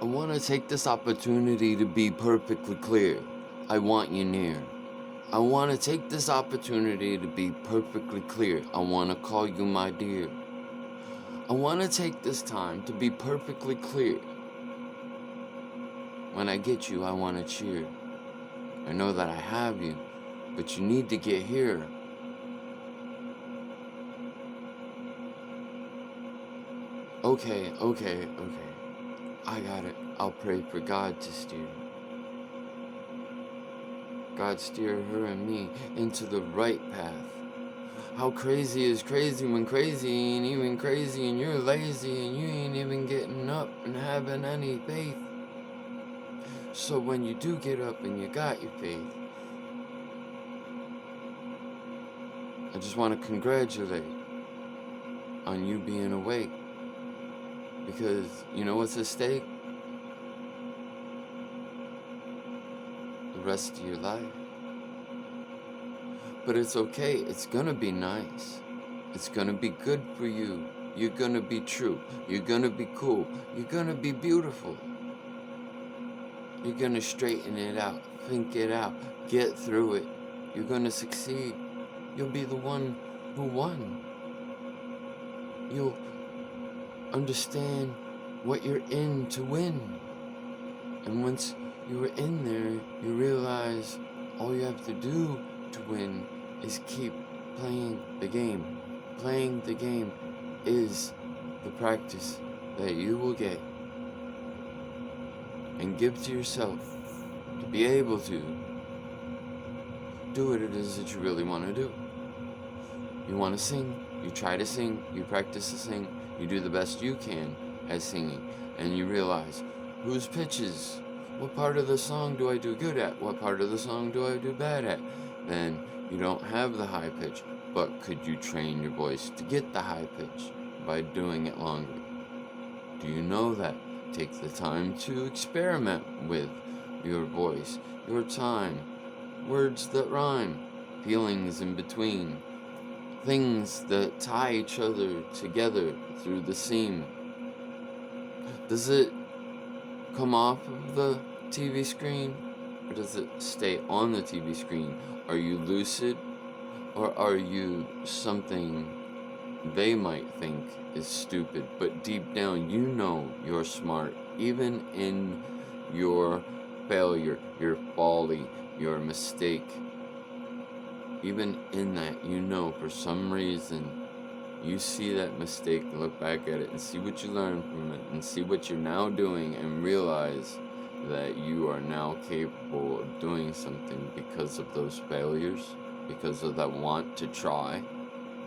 I want to take this opportunity to be perfectly clear. I want you near. I want to take this opportunity to be perfectly clear. I want to call you my dear. I want to take this time to be perfectly clear. When I get you, I want to cheer. I know that I have you, but you need to get here. Okay. I got it. I'll pray for God to steer. God steer her and me into the right path. How crazy is crazy when crazy ain't even crazy and you're lazy and you ain't even getting up and having any faith. So when you do get up and you got your faith, I just want to congratulate on you being awake. Because you know what's at stake? The rest of your life. But it's okay, it's gonna be nice. It's gonna be good for you. You're gonna be true. You're gonna be cool. You're gonna be beautiful. You're gonna straighten it out, think it out, get through it. You're gonna succeed. You'll be the one who won. You'll understand what you're in to win. And once you were in there, you realize all you have to do to win is keep playing the game. Playing the game is the practice that you will get and give to yourself to be able to do what it is that you really want to do. You want to sing, you try to sing, you practice to sing, you do the best you can at singing, and you realize whose pitches, what part of the song do I do good at, what part of the song do I do bad at. Then you don't have the high pitch, but could you train your voice to get the high pitch by doing it longer? Do you know that? Take the time to experiment with your voice, your time, words that rhyme, feelings in between, things that tie each other together through the seam. Does it come off of the TV screen, or does it stay on the TV screen? Are you lucid, or are you something they might think is stupid, but deep down you know you're smart, even in your failure, your folly, your mistake. Even in that, you know for some reason you see that mistake, look back at it and see what you learned from it and see what you're now doing and realize that you are now capable of doing something because of those failures, because of that want to try,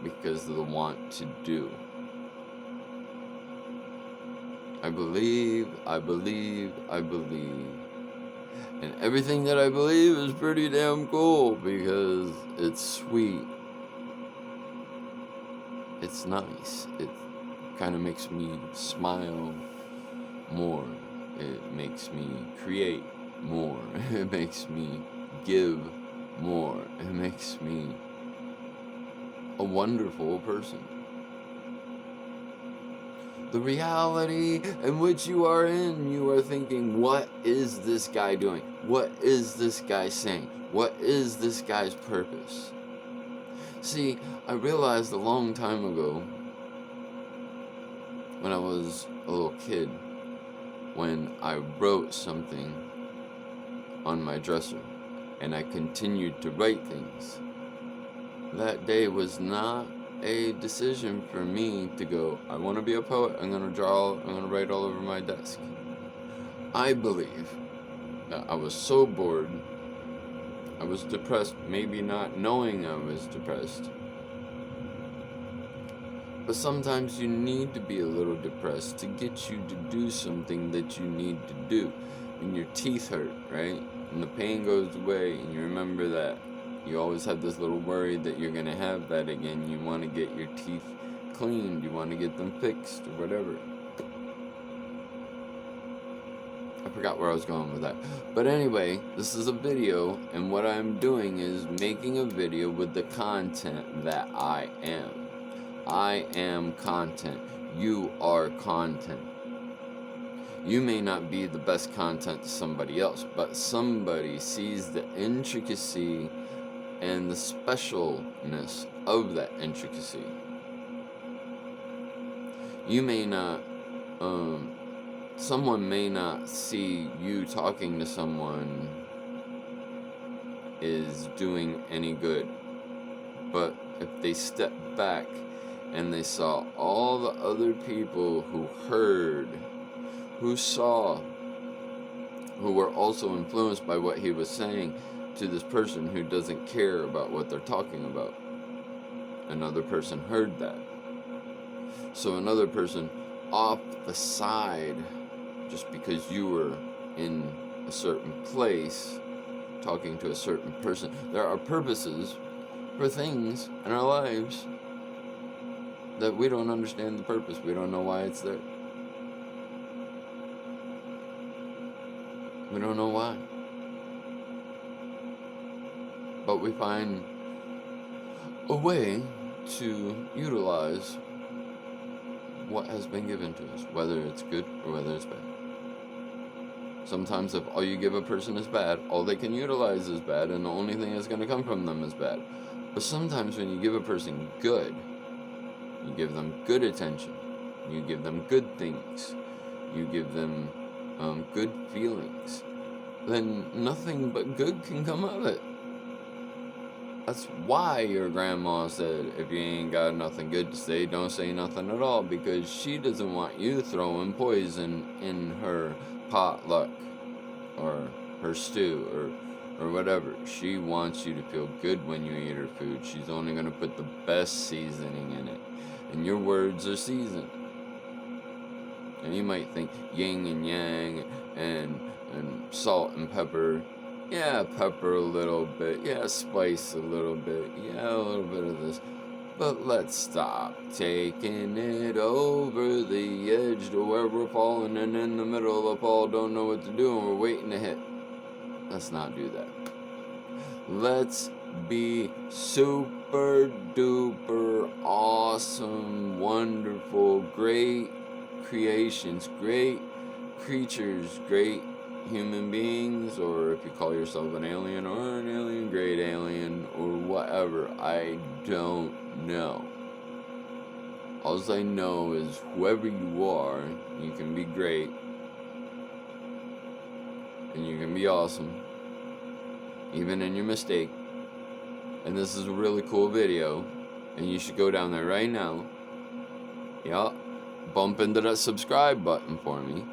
because of the want to do. I believe. And everything that I believe is pretty damn cool because it's sweet. It's nice. It kind of makes me smile more. It makes me create more. It makes me give more. It makes me a wonderful person. The reality in which you are in, you are thinking, what is this guy doing? What is this guy saying? What is this guy's purpose? See, I realized a long time ago, when I was a little kid, when I wrote something on my dresser, and I continued to write things, that day was not a decision for me to go, I want to be a poet, I'm going to draw, I'm going to write all over my desk. I believe that I was so bored, I was depressed, maybe not knowing I was depressed. But sometimes you need to be a little depressed to get you to do something that you need to do. When your teeth hurt, right? And the pain goes away and you remember that you always have this little worry that you're going to have that again. You want to get your teeth cleaned. You want to get them fixed or whatever. I forgot where I was going with that. But anyway, this is a video, and what I'm doing is making a video with the content that I am. I am content. You are content. You may not be the best content to somebody else, but somebody sees the intricacy and the specialness of that intricacy. You may not, someone may not see you talking to someone is doing any good, but if they step back and they saw all the other people who heard, who saw, who were also influenced by what he was saying to this person who doesn't care about what they're talking about, another person heard that. So another person off the side, just because you were in a certain place talking to a certain person. There are purposes for things in our lives that we don't understand the purpose. We don't know why it's there. We don't know why. But we find a way to utilize what has been given to us, whether it's good or whether it's bad. Sometimes if all you give a person is bad, all they can utilize is bad, and the only thing that's going to come from them is bad. But sometimes when you give a person good, you give them good attention, you give them good things, you give them good feelings, then nothing but good can come of it. That's why your grandma said, if you ain't got nothing good to say, don't say nothing at all, because she doesn't want you throwing poison in her potluck or her stew or whatever. She wants you to feel good when you eat her food. She's only going to put the best seasoning in it, and your words are seasoned. And you might think yin and yang and salt and pepper. Yeah, pepper a little bit. Yeah, spice a little bit. Yeah, a little bit of this. But let's stop taking it over the edge to where we're falling and in the middle of the fall don't know what to do and we're waiting to hit. Let's not do that. Let's be super duper awesome, wonderful, great creations, great creatures, great human beings, or if you call yourself an alien or an alien, great alien, or whatever. I don't know. All I know is whoever you are, you can be great, and you can be awesome, even in your mistake. And this is a really cool video, and you should go down there right now. Yeah, bump into that subscribe button for me.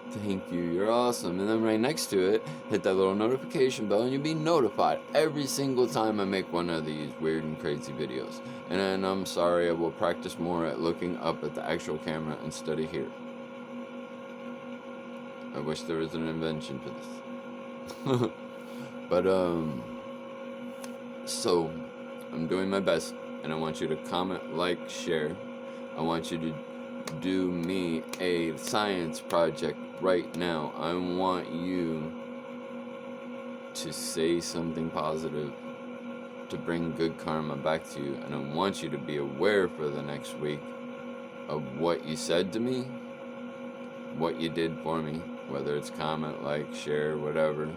Thank you, you're awesome. And then right next to it, hit that little notification bell and you'll be notified every single time I make one of these weird and crazy videos. And then I'm sorry, I will practice more at looking up at the actual camera instead of here. I wish there was an invention for this. But, so, I'm doing my best, and I want you to comment, like, share. I want you to do me a science project right now. I want you to say something positive to bring good karma back to you, and I want you to be aware for the next week of what you said to me, what you did for me, whether it's comment, like, share, whatever.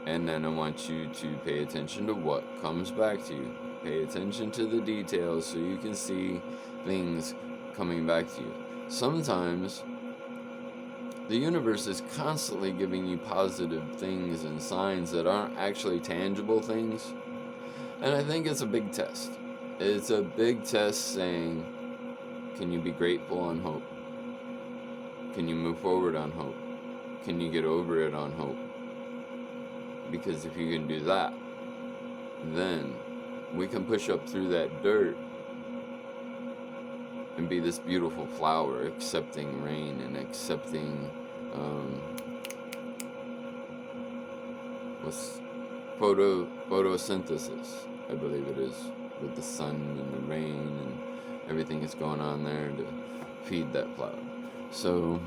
And then I want you to pay attention to what comes back to you. Pay attention to the details so you can see things coming back to you. Sometimes the universe is constantly giving you positive things and signs that aren't actually tangible things. And I think it's a big test. It's a big test saying, can you be grateful on hope? Can you move forward on hope? Can you get over it on hope? Because if you can do that, then we can push up through that dirt and be this beautiful flower, accepting rain and accepting what's photosynthesis, I believe it is, with the sun and the rain and everything that's going on there to feed that flower. So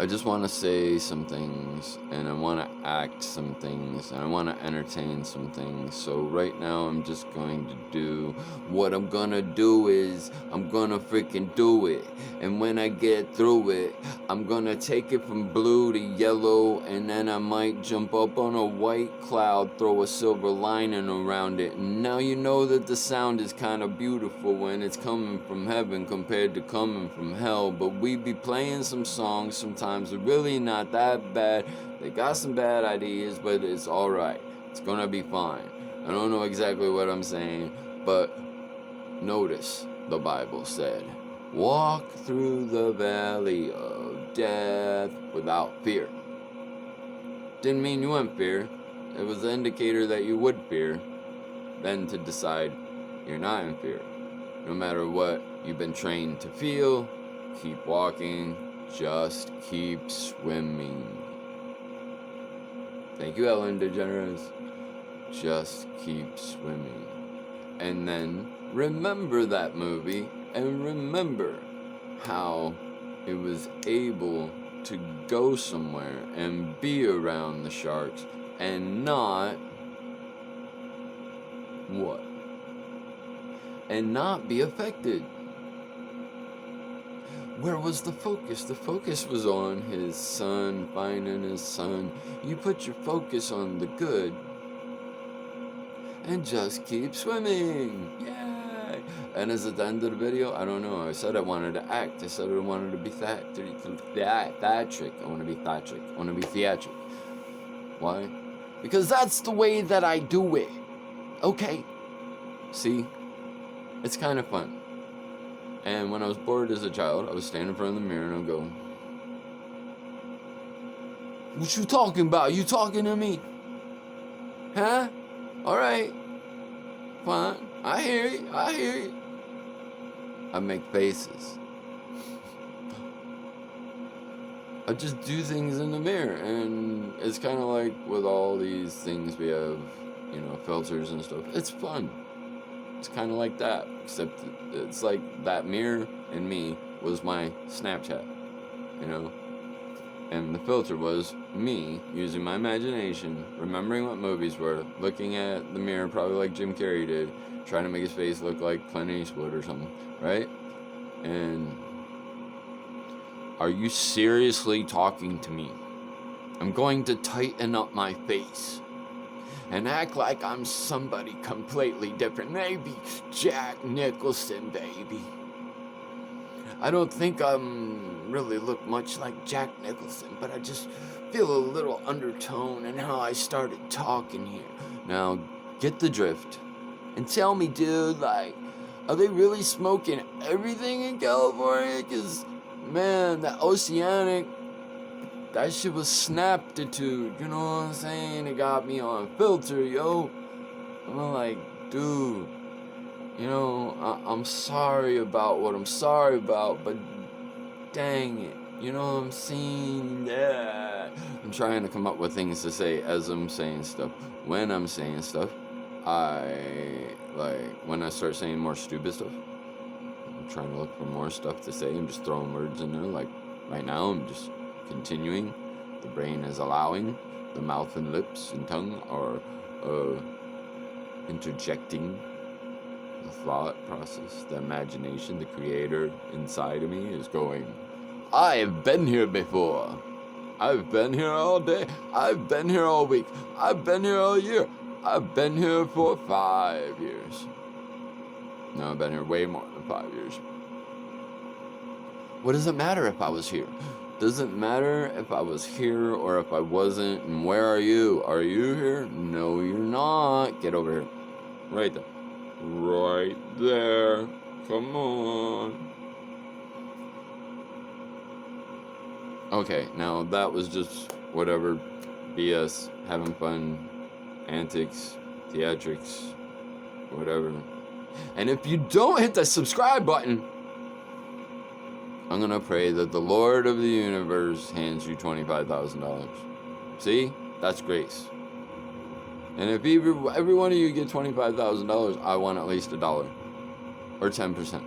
I just want to say some things, and I want to act some things, and I want to entertain some things. So right now I'm just going to do what I'm gonna do is I'm gonna freaking do it. And when I get through it, I'm gonna take it from blue to yellow, and then I might jump up on a white cloud, throw a silver lining around it. And now you know that the sound is kind of beautiful when it's coming from heaven compared to coming from hell. But we be playing some songs sometimes are really not that bad. They got some bad ideas, but it's alright. It's gonna be fine. I don't know exactly what I'm saying, but notice the Bible said, walk through the valley of death without fear. Didn't mean you wouldn't fear. It was an indicator that you would fear. Then to decide you're not in fear. No matter what you've been trained to feel, keep walking. Just keep swimming. Thank you, Ellen DeGeneres. Just keep swimming. And then remember that movie and remember how it was able to go somewhere and be around the sharks and not what? And not be affected. Where was the focus? The focus was on his son, finding his son. You put your focus on the good and just keep swimming. Yay! And is it the end of the video? I don't know. I said I wanted to act. I said I wanted to be theatric. I want to be theatric. I want to be theatric. Why? Because that's the way that I do it. Okay. See? It's kind of fun. And when I was bored as a child, I would stand in front of the mirror and I'd go, what you talking about? You talking to me? Huh? Alright. Fine. I hear you. I hear you. I make faces. I just do things in the mirror. And it's kind of like with all these things we have, filters and stuff. It's fun. It's kind of like that, except it's like that mirror and me was my Snapchat, and the filter was me using my imagination, remembering what movies were, looking at the mirror probably like Jim Carrey did, trying to make his face look like Clint Eastwood or something, right? And are you seriously talking to me? I'm going to tighten up my face and act like I'm somebody completely different. Maybe Jack Nicholson, baby. I don't think I'm really look much like Jack Nicholson, but I just feel a little undertone in how I started talking here. Now, get the drift. And tell me, dude, are they really smoking everything in California? Because, man, the oceanic, that shit was snaptitude, you know what I'm saying? It got me on filter, yo. I'm like, dude, I'm sorry about what I'm sorry about, but dang it, you know what I'm saying? Yeah. I'm trying to come up with things to say as I'm saying stuff. When I'm saying stuff, when I start saying more stupid stuff, I'm trying to look for more stuff to say. I'm just throwing words in there, like right now I'm just continuing. The brain is allowing. The mouth and lips and tongue are interjecting the thought process. The imagination, the creator inside of me is going, I've been here before. I've been here all day. I've been here all week. I've been here all year. I've been here for 5 years. No, I've been here way more than 5 years. What does it matter if I was here? Doesn't matter if I was here or if I wasn't. And where are you? Are you here? No, you're not. Get over here. Right there. Right there. Come on. Okay, now that was just whatever. BS. Having fun. Antics. Theatrics. Whatever. And if you don't hit the subscribe button, I'm going to pray that the Lord of the universe hands you $25,000. See? That's grace. And if every one of you get $25,000, I want at least $1 or 10%.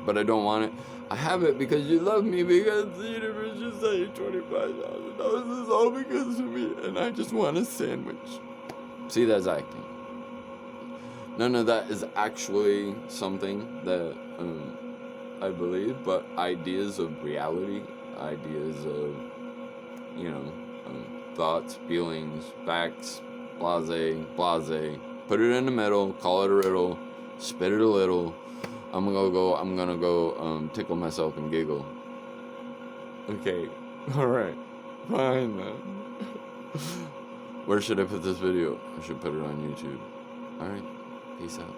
but I don't want it. I have it because you love me, because the universe just sent you $25,000. This is all because of me, and I just want a sandwich. See, that's acting. None of that is actually something that I believe, but ideas of reality, ideas of, thoughts, feelings, facts, blase, put it in the middle, call it a riddle, spit it a little. I'm gonna go tickle myself and giggle. Okay, alright, fine then. Where should I put this video? I should put it on YouTube. Alright, peace out.